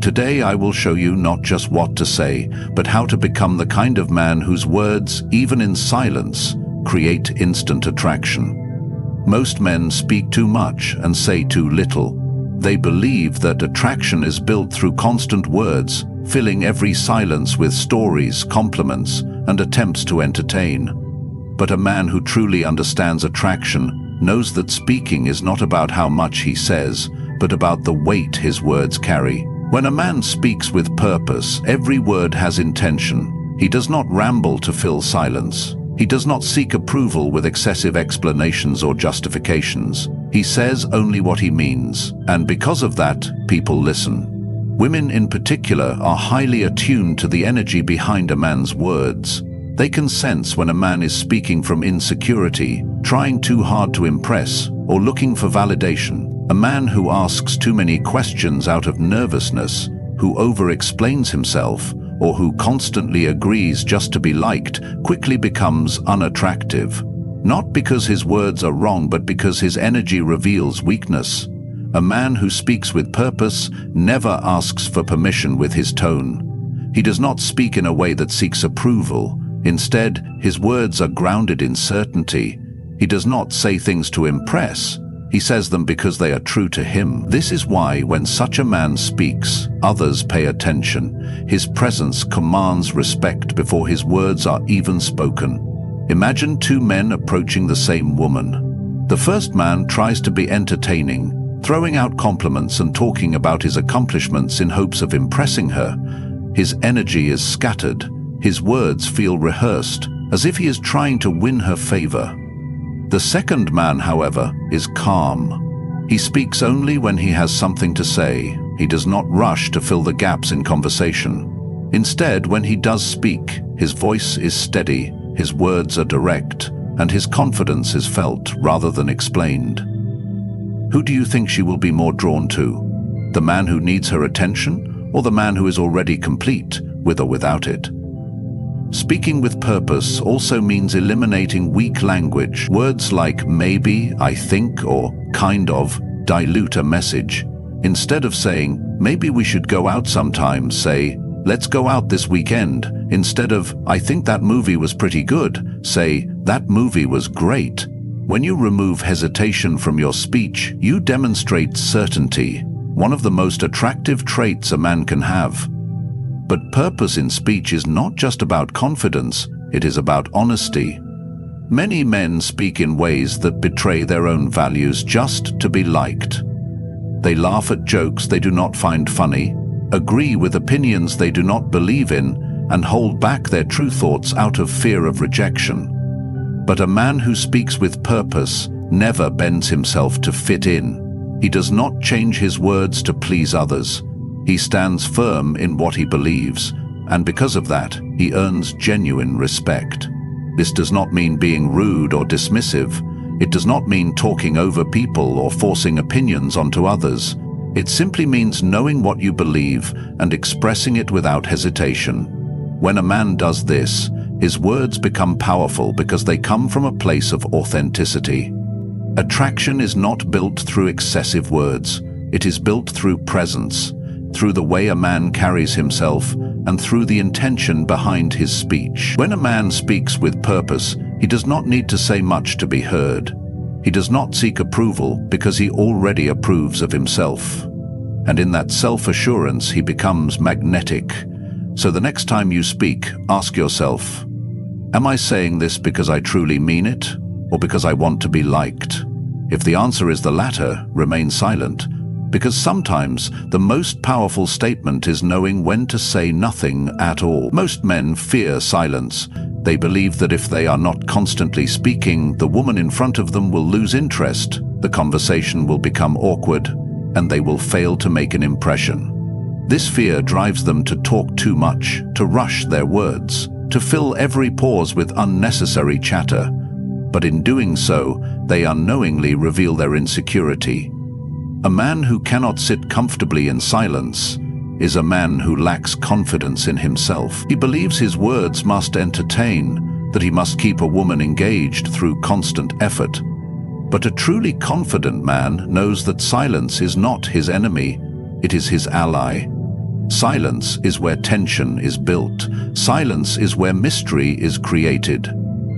Today I will show you not just what to say, but how to become the kind of man whose words, even in silence, create instant attraction. Most men speak too much and say too little. They believe that attraction is built through constant words, filling every silence with stories, compliments, and attempts to entertain. But a man who truly understands attraction knows that speaking is not about how much he says, but about the weight his words carry. When a man speaks with purpose, every word has intention. He does not ramble to fill silence. He does not seek approval with excessive explanations or justifications. He says only what he means, and because of that, people listen. Women in particular are highly attuned to the energy behind a man's words. They can sense when a man is speaking from insecurity, trying too hard to impress, or looking for validation. A man who asks too many questions out of nervousness, who over-explains himself, or who constantly agrees just to be liked, quickly becomes unattractive. Not because his words are wrong, but because his energy reveals weakness. A man who speaks with purpose never asks for permission with his tone. He does not speak in a way that seeks approval. Instead, his words are grounded in certainty. He does not say things to impress. He says them because they are true to him. This is why, when such a man speaks, others pay attention. His presence commands respect before his words are even spoken. Imagine two men approaching the same woman. The first man tries to be entertaining, throwing out compliments and talking about his accomplishments in hopes of impressing her. His energy is scattered. His words feel rehearsed, as if he is trying to win her favor. The second man, however, is calm. He speaks only when he has something to say. He does not rush to fill the gaps in conversation. Instead, when he does speak, his voice is steady, his words are direct, and his confidence is felt rather than explained. Who do you think she will be more drawn to? The man who needs her attention, or the man who is already complete, with or without it? Speaking with purpose also means eliminating weak language. Words like maybe, I think, or kind of dilute a message. Instead of saying, maybe we should go out sometime, say, let's go out this weekend. Instead of, I think that movie was pretty good, say, that movie was great. When you remove hesitation from your speech, you demonstrate certainty, one of the most attractive traits a man can have. But purpose in speech is not just about confidence, it is about honesty. Many men speak in ways that betray their own values just to be liked. They laugh at jokes they do not find funny, agree with opinions they do not believe in, and hold back their true thoughts out of fear of rejection. But a man who speaks with purpose never bends himself to fit in. He does not change his words to please others. He stands firm in what he believes, and because of that, he earns genuine respect. This does not mean being rude or dismissive. It does not mean talking over people or forcing opinions onto others. It simply means knowing what you believe and expressing it without hesitation. When a man does this, his words become powerful because they come from a place of authenticity. Attraction is not built through excessive words. It is built through presence, through the way a man carries himself, and through the intention behind his speech. When a man speaks with purpose, he does not need to say much to be heard. He does not seek approval because he already approves of himself. And in that self-assurance, he becomes magnetic. So the next time you speak, ask yourself, am I saying this because I truly mean it, or because I want to be liked? If the answer is the latter, remain silent. Because sometimes the most powerful statement is knowing when to say nothing at all. Most men fear silence. They believe that if they are not constantly speaking, the woman in front of them will lose interest, the conversation will become awkward, and they will fail to make an impression. This fear drives them to talk too much, to rush their words, to fill every pause with unnecessary chatter. But in doing so, they unknowingly reveal their insecurity. A man who cannot sit comfortably in silence is a man who lacks confidence in himself. He believes his words must entertain, that he must keep a woman engaged through constant effort. But a truly confident man knows that silence is not his enemy, it is his ally. Silence is where tension is built. Silence is where mystery is created.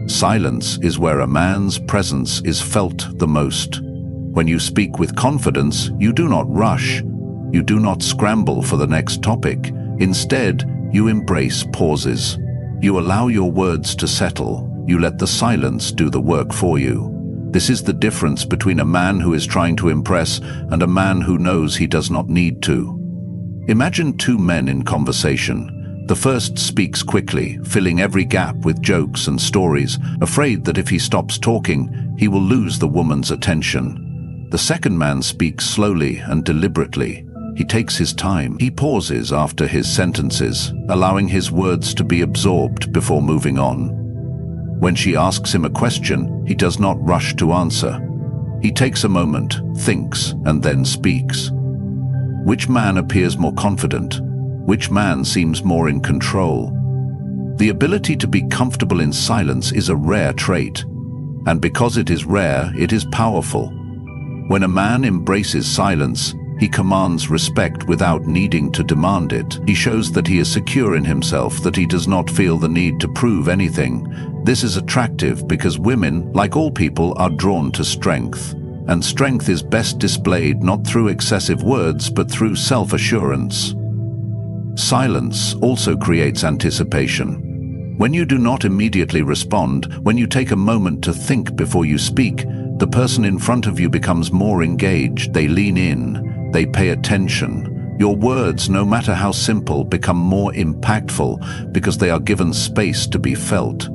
Silence is where a man's presence is felt the most. When you speak with confidence, you do not rush. You do not scramble for the next topic. Instead, you embrace pauses. You allow your words to settle. You let the silence do the work for you. This is the difference between a man who is trying to impress and a man who knows he does not need to. Imagine two men in conversation. The first speaks quickly, filling every gap with jokes and stories, afraid that if he stops talking, he will lose the woman's attention. The second man speaks slowly and deliberately. He takes his time. He pauses after his sentences, allowing his words to be absorbed before moving on. When she asks him a question, he does not rush to answer. He takes a moment, thinks, and then speaks. Which man appears more confident? Which man seems more in control? The ability to be comfortable in silence is a rare trait, and because it is rare, it is powerful. When a man embraces silence, he commands respect without needing to demand it. He shows that he is secure in himself, that he does not feel the need to prove anything. This is attractive because women, like all people, are drawn to strength. And strength is best displayed not through excessive words, but through self-assurance. Silence also creates anticipation. When you do not immediately respond, when you take a moment to think before you speak, the person in front of you becomes more engaged. They lean in, they pay attention. Your words, no matter how simple, become more impactful because they are given space to be felt.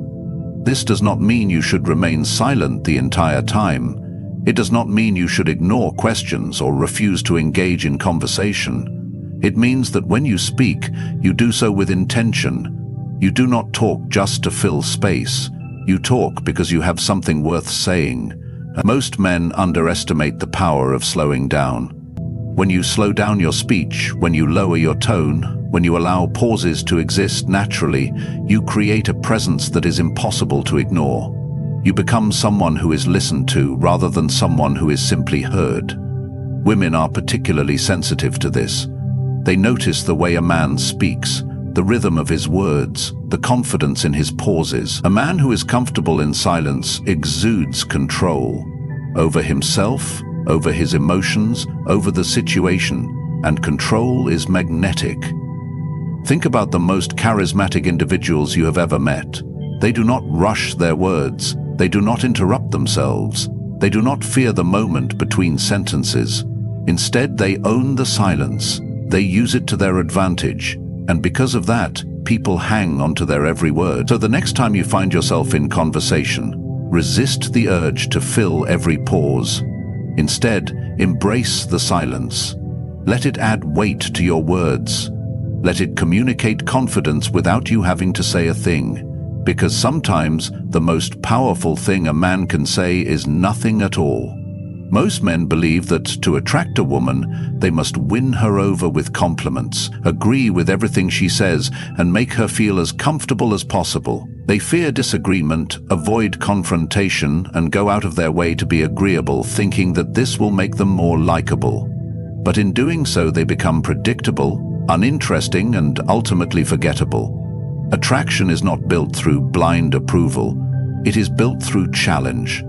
This does not mean you should remain silent the entire time. It does not mean you should ignore questions or refuse to engage in conversation. It means that when you speak, you do so with intention. You do not talk just to fill space. You talk because you have something worth saying. Most men underestimate the power of slowing down. When you slow down your speech, when you lower your tone, when you allow pauses to exist naturally, you create a presence that is impossible to ignore. You become someone who is listened to rather than someone who is simply heard. Women are particularly sensitive to this. They notice the way a man speaks, the rhythm of his words, the confidence in his pauses. A man who is comfortable in silence exudes control over himself, over his emotions, over the situation, and control is magnetic. Think about the most charismatic individuals you have ever met. They do not rush their words. They do not interrupt themselves. They do not fear the moment between sentences. Instead, they own the silence. They use it to their advantage. And because of that, people hang onto their every word. So the next time you find yourself in conversation, resist the urge to fill every pause. Instead, embrace the silence. Let it add weight to your words. Let it communicate confidence without you having to say a thing. Because sometimes the most powerful thing a man can say is nothing at all. Most men believe that to attract a woman, they must win her over with compliments, agree with everything she says, and make her feel as comfortable as possible. They fear disagreement, avoid confrontation, and go out of their way to be agreeable, thinking that this will make them more likable. But in doing so, they become predictable, uninteresting, and ultimately forgettable. Attraction is not built through blind approval. It is built through challenge.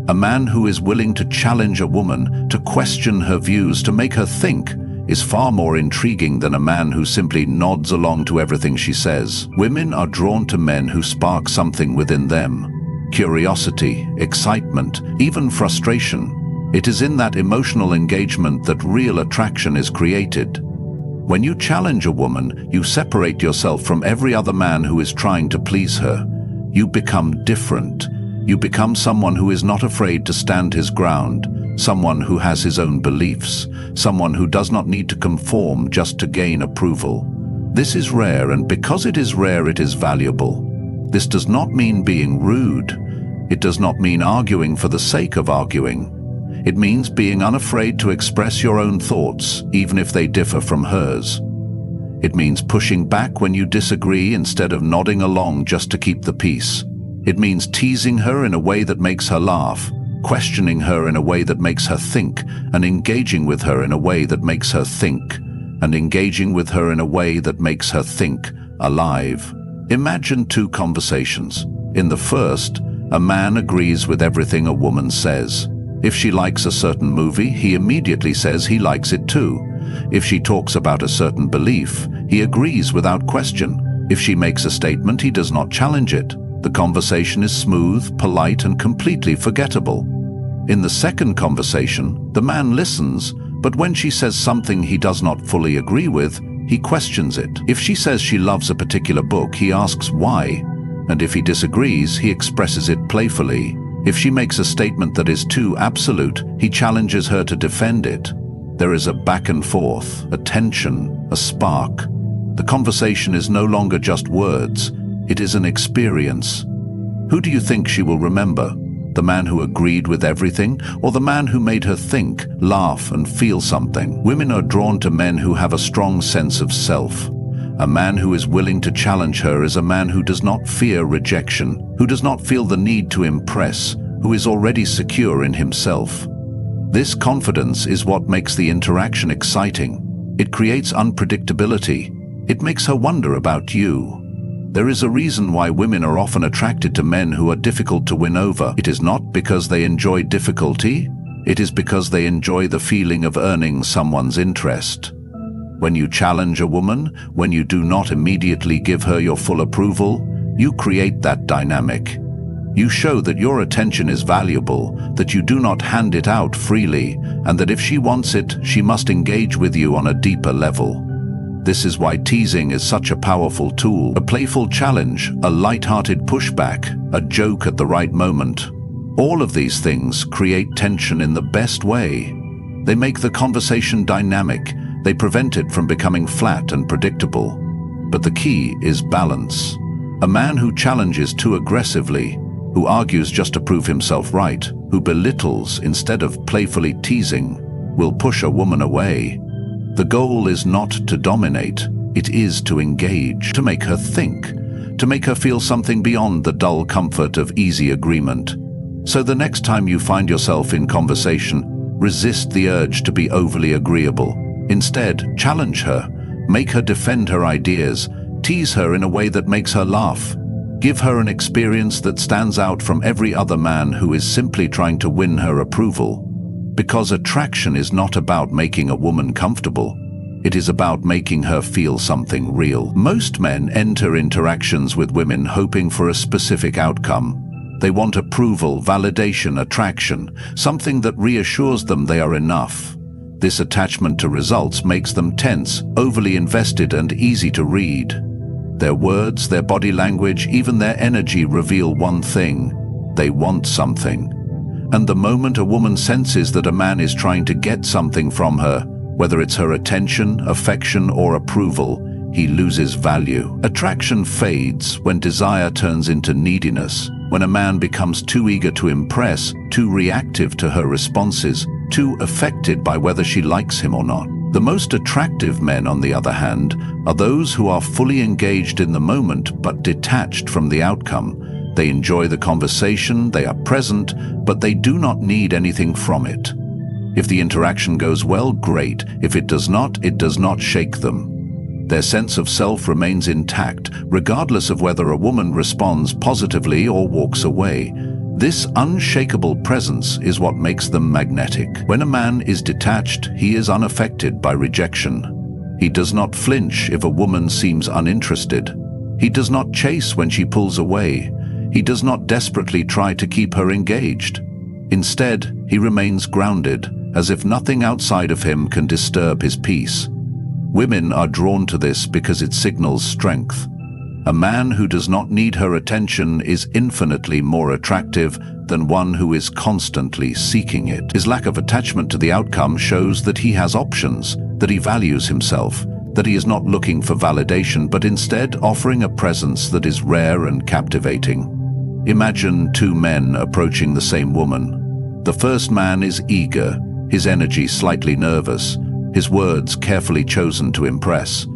A man who is willing to challenge a woman, to question her views, to make her think, is far more intriguing than a man who simply nods along to everything she says. Women are drawn to men who spark something within them. Curiosity, excitement, even frustration. It is in that emotional engagement that real attraction is created. When you challenge a woman, you separate yourself from every other man who is trying to please her. You become different. You become someone who is not afraid to stand his ground, someone who has his own beliefs, someone who does not need to conform just to gain approval. This is rare, and because it is rare, it is valuable. This does not mean being rude. It does not mean arguing for the sake of arguing. It means being unafraid to express your own thoughts, even if they differ from hers. It means pushing back when you disagree instead of nodding along just to keep the peace. It means teasing her in a way that makes her laugh, questioning her in a way that makes her think, and engaging with her in a way that makes her think. and engaging with her in a way that makes her think, alive. Imagine two conversations. In the first, a man agrees with everything a woman says. If she likes a certain movie, he immediately says he likes it too. If she talks about a certain belief, he agrees without question. If she makes a statement, he does not challenge it. The conversation is smooth, polite, and completely forgettable. In the second conversation, the man listens, but when she says something he does not fully agree with, he questions it. If she says she loves a particular book, he asks why, and if he disagrees, he expresses it playfully. If she makes a statement that is too absolute, he challenges her to defend it. There is a back and forth, a tension, a spark. The conversation is no longer just words, it is an experience. Who do you think she will remember? The man who agreed with everything, or the man who made her think, laugh, and feel something? Women are drawn to men who have a strong sense of self. A man who is willing to challenge her is a man who does not fear rejection, who does not feel the need to impress, who is already secure in himself. This confidence is what makes the interaction exciting. It creates unpredictability. It makes her wonder about you. There is a reason why women are often attracted to men who are difficult to win over. It is not because they enjoy difficulty, it is because they enjoy the feeling of earning someone's interest. When you challenge a woman, when you do not immediately give her your full approval, you create that dynamic. You show that your attention is valuable, that you do not hand it out freely, and that if she wants it, she must engage with you on a deeper level. This is why teasing is such a powerful tool. A playful challenge, a light-hearted pushback, a joke at the right moment. All of these things create tension in the best way. They make the conversation dynamic. They prevent it from becoming flat and predictable. But the key is balance. A man who challenges too aggressively, who argues just to prove himself right, who belittles instead of playfully teasing, will push a woman away. The goal is not to dominate, it is to engage, to make her think, to make her feel something beyond the dull comfort of easy agreement. So the next time you find yourself in conversation, resist the urge to be overly agreeable. Instead, challenge her, make her defend her ideas, tease her in a way that makes her laugh. Give her an experience that stands out from every other man who is simply trying to win her approval. Because attraction is not about making a woman comfortable. It is about making her feel something real. Most men enter interactions with women hoping for a specific outcome. They want approval, validation, attraction, something that reassures them they are enough. This attachment to results makes them tense, overly invested, and easy to read. Their words, their body language, even their energy reveal one thing: they want something. And the moment a woman senses that a man is trying to get something from her, whether it's her attention, affection, or approval, he loses value. Attraction fades when desire turns into neediness, when a man becomes too eager to impress, too reactive to her responses, too affected by whether she likes him or not. The most attractive men, on the other hand, are those who are fully engaged in the moment but detached from the outcome. They enjoy the conversation, they are present, but they do not need anything from it. If the interaction goes well, great. If it does not shake them. Their sense of self remains intact, regardless of whether a woman responds positively or walks away. This unshakable presence is what makes them magnetic. When a man is detached, he is unaffected by rejection. He does not flinch if a woman seems uninterested. He does not chase when she pulls away. He does not desperately try to keep her engaged. Instead, he remains grounded, as if nothing outside of him can disturb his peace. Women are drawn to this because it signals strength. A man who does not need her attention is infinitely more attractive than one who is constantly seeking it. His lack of attachment to the outcome shows that he has options, that he values himself, that he is not looking for validation, but instead offering a presence that is rare and captivating. Imagine two men approaching the same woman. The first man is eager, his energy slightly nervous, his words carefully chosen to impress.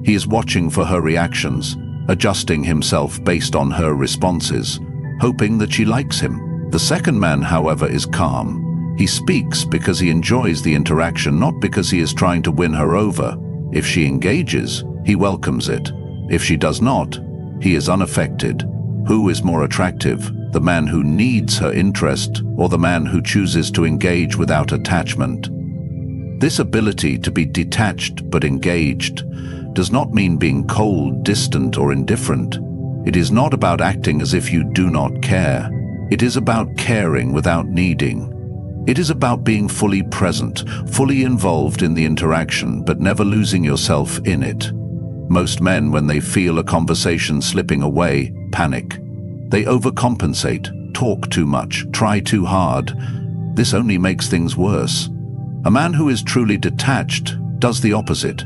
He is watching for her reactions, adjusting himself based on her responses, hoping that she likes him. The second man, however, is calm. He speaks because he enjoys the interaction, not because he is trying to win her over. If she engages, he welcomes it. If she does not, he is unaffected. Who is more attractive, the man who needs her interest or the man who chooses to engage without attachment? This ability to be detached but engaged does not mean being cold, distant, or indifferent. It is not about acting as if you do not care. It is about caring without needing. It is about being fully present, fully involved in the interaction, but never losing yourself in it. Most men, when they feel a conversation slipping away, panic. They overcompensate, talk too much, try too hard. This only makes things worse. A man who is truly detached does the opposite.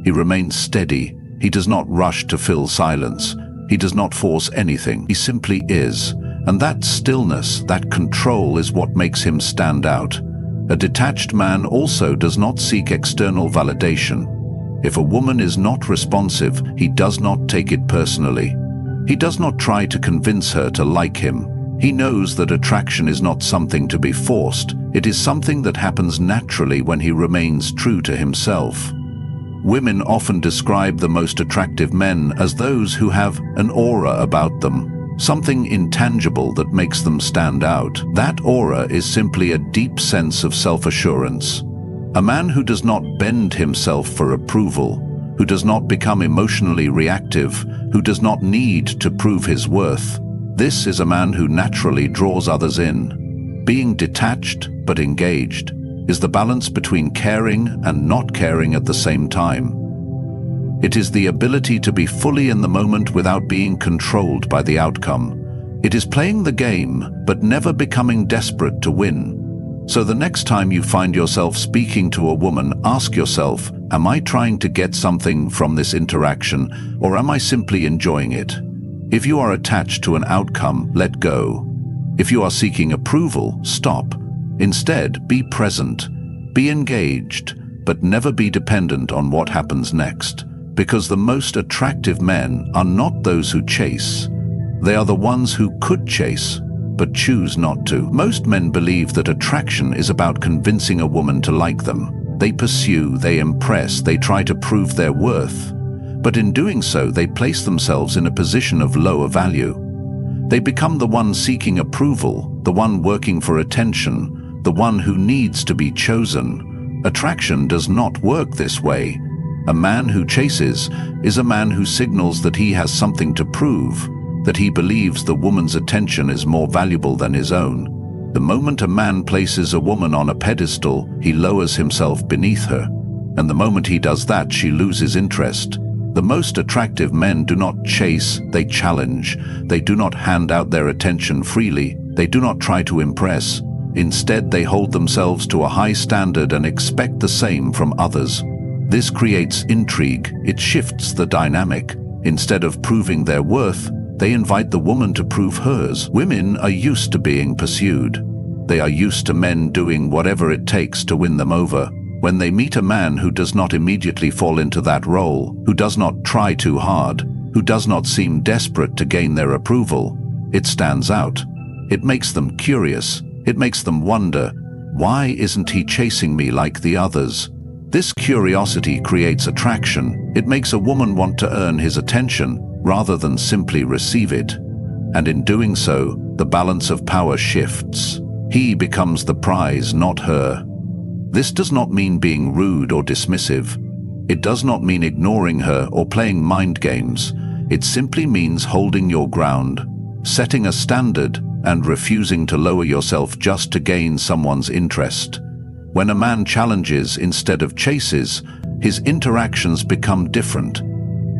He remains steady. He does not rush to fill silence. He does not force anything. He simply is. And that stillness, that control is what makes him stand out. A detached man also does not seek external validation. If a woman is not responsive, he does not take it personally. He does not try to convince her to like him. He knows that attraction is not something to be forced. It is something that happens naturally when he remains true to himself. Women often describe the most attractive men as those who have an aura about them, something intangible that makes them stand out. That aura is simply a deep sense of self-assurance. A man who does not bend himself for approval, who does not become emotionally reactive, who does not need to prove his worth. This is a man who naturally draws others in. Being detached but engaged is the balance between caring and not caring at the same time. It is the ability to be fully in the moment without being controlled by the outcome. It is playing the game but never becoming desperate to win. So the next time you find yourself speaking to a woman, ask yourself, am I trying to get something from this interaction, or am I simply enjoying it? If you are attached to an outcome, let go. If you are seeking approval, stop. Instead, be present, be engaged, but never be dependent on what happens next. Because the most attractive men are not those who chase. They are the ones who could chase, but choose not to. Most men believe that attraction is about convincing a woman to like them. They pursue, they impress, they try to prove their worth. But in doing so, they place themselves in a position of lower value. They become the one seeking approval, the one working for attention, the one who needs to be chosen. Attraction does not work this way. A man who chases is a man who signals that he has something to prove, that he believes the woman's attention is more valuable than his own. The moment a man places a woman on a pedestal, he lowers himself beneath her. And the moment he does that, she loses interest. The most attractive men do not chase, they challenge. They do not hand out their attention freely. They do not try to impress. Instead, they hold themselves to a high standard and expect the same from others. This creates intrigue. It shifts the dynamic. Instead of proving their worth, they invite the woman to prove hers. Women are used to being pursued. They are used to men doing whatever it takes to win them over. When they meet a man who does not immediately fall into that role, who does not try too hard, who does not seem desperate to gain their approval, it stands out. It makes them curious. It makes them wonder, why isn't he chasing me like the others? This curiosity creates attraction. It makes a woman want to earn his attention rather than simply receive it. And in doing so, the balance of power shifts. He becomes the prize, not her. This does not mean being rude or dismissive. It does not mean ignoring her or playing mind games. It simply means holding your ground, setting a standard, and refusing to lower yourself just to gain someone's interest. When a man challenges instead of chases, his interactions become different.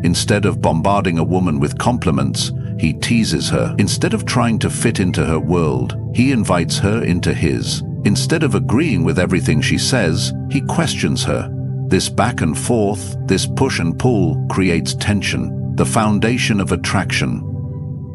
Instead of bombarding a woman with compliments, he teases her. Instead of trying to fit into her world, he invites her into his. Instead of agreeing with everything she says, he questions her. This back and forth, this push and pull creates tension, the foundation of attraction.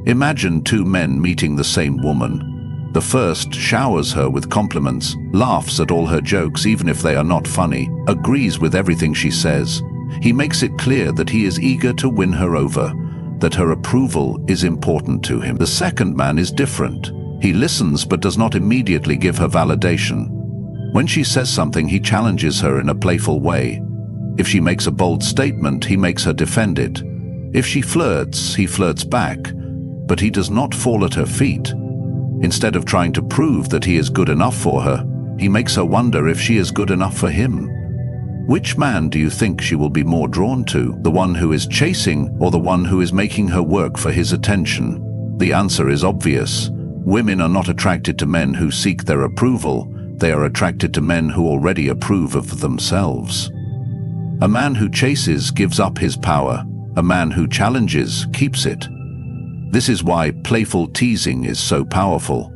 Imagine two men meeting the same woman. The first showers her with compliments, laughs at all her jokes even if they are not funny, agrees with everything she says. He makes it clear that he is eager to win her over, that her approval is important to him. The second man is different. He listens but does not immediately give her validation. When she says something, he challenges her in a playful way. If she makes a bold statement, he makes her defend it. If she flirts, he flirts back, but he does not fall at her feet. Instead of trying to prove that he is good enough for her, he makes her wonder if she is good enough for him. Which man do you think she will be more drawn to, the one who is chasing or the one who is making her work for his attention? The answer is obvious. Women are not attracted to men who seek their approval. They are attracted to men who already approve of themselves. A man who chases gives up his power. A man who challenges keeps it. This is why playful teasing is so powerful.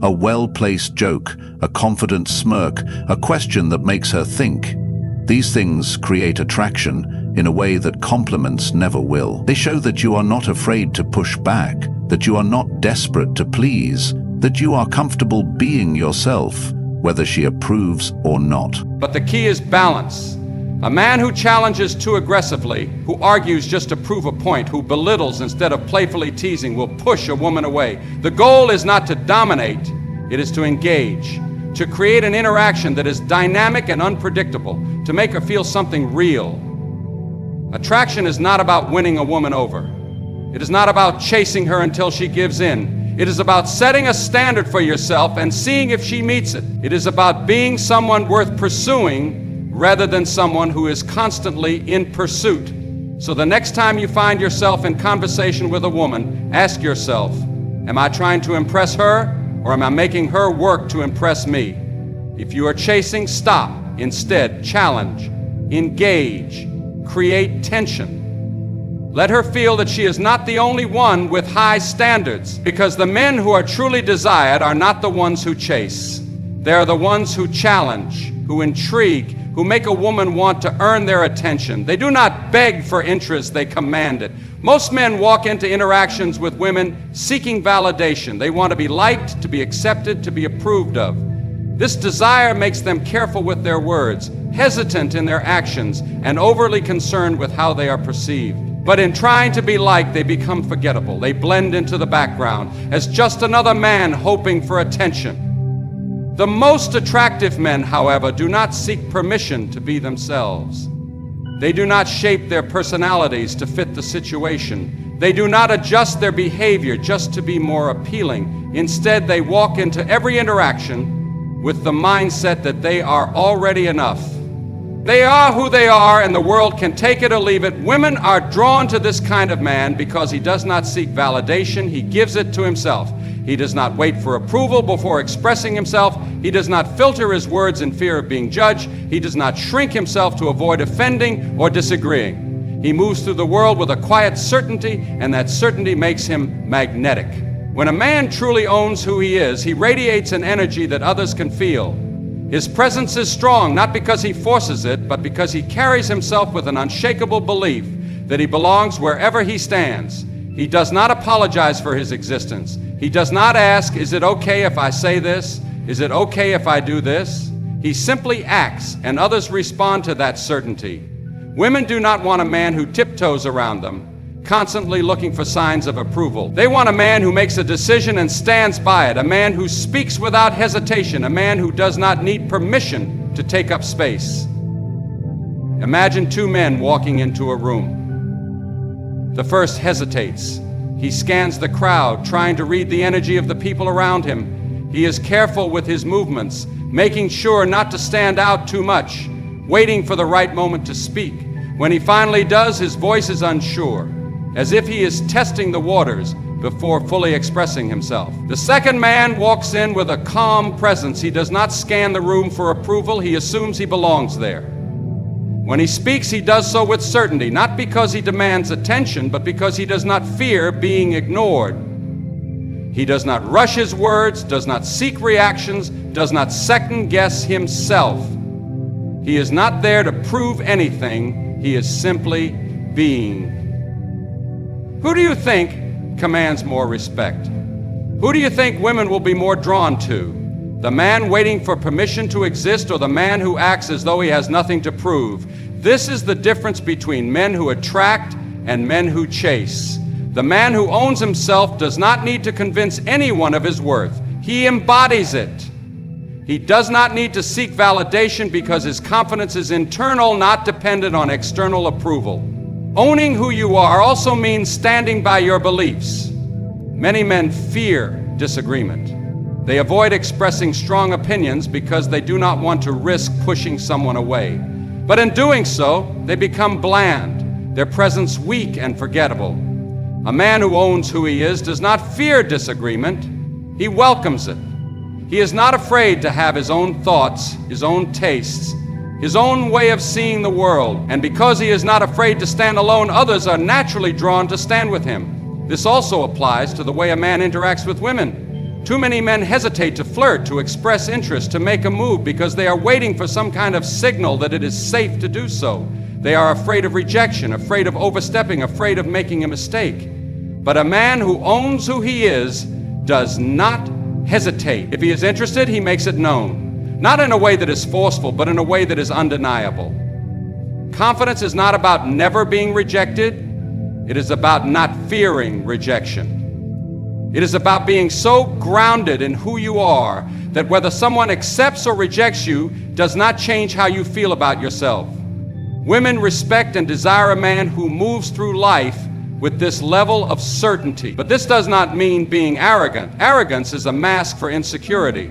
A well-placed joke, a confident smirk, a question that makes her think. These things create attraction in a way that compliments never will. They show that you are not afraid to push back, that you are not desperate to please, that you are comfortable being yourself, whether she approves or not. But the key is balance. A man who challenges too aggressively, who argues just to prove a point, who belittles instead of playfully teasing, will push a woman away. The goal is not to dominate, it is to engage, to create an interaction that is dynamic and unpredictable, to make her feel something real. Attraction is not about winning a woman over. It is not about chasing her until she gives in. It is about setting a standard for yourself and seeing if she meets it. It is about being someone worth pursuing rather than someone who is constantly in pursuit. So the next time you find yourself in conversation with a woman, ask yourself, am I trying to impress her, or am I making her work to impress me? If you are chasing, stop. Instead, challenge, engage, create tension. Let her feel that she is not the only one with high standards, because the men who are truly desired are not the ones who chase. They are the ones who challenge, who intrigue, who make a woman want to earn their attention. They do not beg for interest, they command it. Most men walk into interactions with women seeking validation. They want to be liked, to be accepted, to be approved of. This desire makes them careful with their words, hesitant in their actions, and overly concerned with how they are perceived. But in trying to be liked, they become forgettable. They blend into the background as just another man hoping for attention. The most attractive men, however, do not seek permission to be themselves. They do not shape their personalities to fit the situation. They do not adjust their behavior just to be more appealing. Instead, they walk into every interaction with the mindset that they are already enough. They are who they are, and the world can take it or leave it. Women are drawn to this kind of man because he does not seek validation. He gives it to himself. He does not wait for approval before expressing himself. He does not filter his words in fear of being judged. He does not shrink himself to avoid offending or disagreeing. He moves through the world with a quiet certainty, and that certainty makes him magnetic. When a man truly owns who he is, he radiates an energy that others can feel. His presence is strong, not because he forces it, but because he carries himself with an unshakable belief that he belongs wherever he stands. He does not apologize for his existence. He does not ask, is it okay if I say this? Is it okay if I do this? He simply acts, and others respond to that certainty. Women do not want a man who tiptoes around them, constantly looking for signs of approval. They want a man who makes a decision and stands by it, a man who speaks without hesitation, a man who does not need permission to take up space. Imagine two men walking into a room. The first hesitates. He scans the crowd, trying to read the energy of the people around him. He is careful with his movements, making sure not to stand out too much, waiting for the right moment to speak. When he finally does, his voice is unsure, as if he is testing the waters before fully expressing himself. The second man walks in with a calm presence. He does not scan the room for approval. He assumes he belongs there. When he speaks, he does so with certainty, not because he demands attention, but because he does not fear being ignored. He does not rush his words, does not seek reactions, does not second-guess himself. He is not there to prove anything. He is simply being. Who do you think commands more respect? Who do you think women will be more drawn to? The man waiting for permission to exist, or the man who acts as though he has nothing to prove? This is the difference between men who attract and men who chase. The man who owns himself does not need to convince anyone of his worth. He embodies it. He does not need to seek validation because his confidence is internal, not dependent on external approval. Owning who you are also means standing by your beliefs. Many men fear disagreement. They avoid expressing strong opinions because they do not want to risk pushing someone away. But in doing so, they become bland, their presence weak and forgettable. A man who owns who he is does not fear disagreement. He welcomes it. He is not afraid to have his own thoughts, his own tastes, his own way of seeing the world. And because he is not afraid to stand alone, others are naturally drawn to stand with him. This also applies to the way a man interacts with women. Too many men hesitate to flirt, to express interest, to make a move because they are waiting for some kind of signal that it is safe to do so. They are afraid of rejection, afraid of overstepping, afraid of making a mistake. But a man who owns who he is does not hesitate. If he is interested, he makes it known. Not in a way that is forceful, but in a way that is undeniable. Confidence is not about never being rejected. It is about not fearing rejection. It is about being so grounded in who you are that whether someone accepts or rejects you does not change how you feel about yourself. Women respect and desire a man who moves through life with this level of certainty. But this does not mean being arrogant. Arrogance is a mask for insecurity.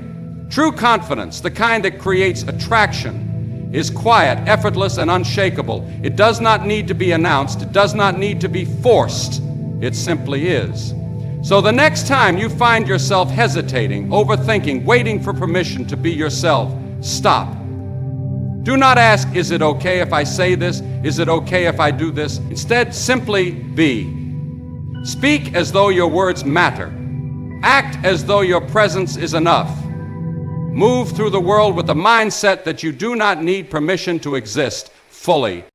True confidence, the kind that creates attraction, is quiet, effortless, and unshakable. It does not need to be announced. It does not need to be forced. It simply is. So the next time you find yourself hesitating, overthinking, waiting for permission to be yourself, stop. Do not ask, is it okay if I say this? Is it okay if I do this? Instead, simply be. Speak as though your words matter. Act as though your presence is enough. Move through the world with the mindset that you do not need permission to exist fully.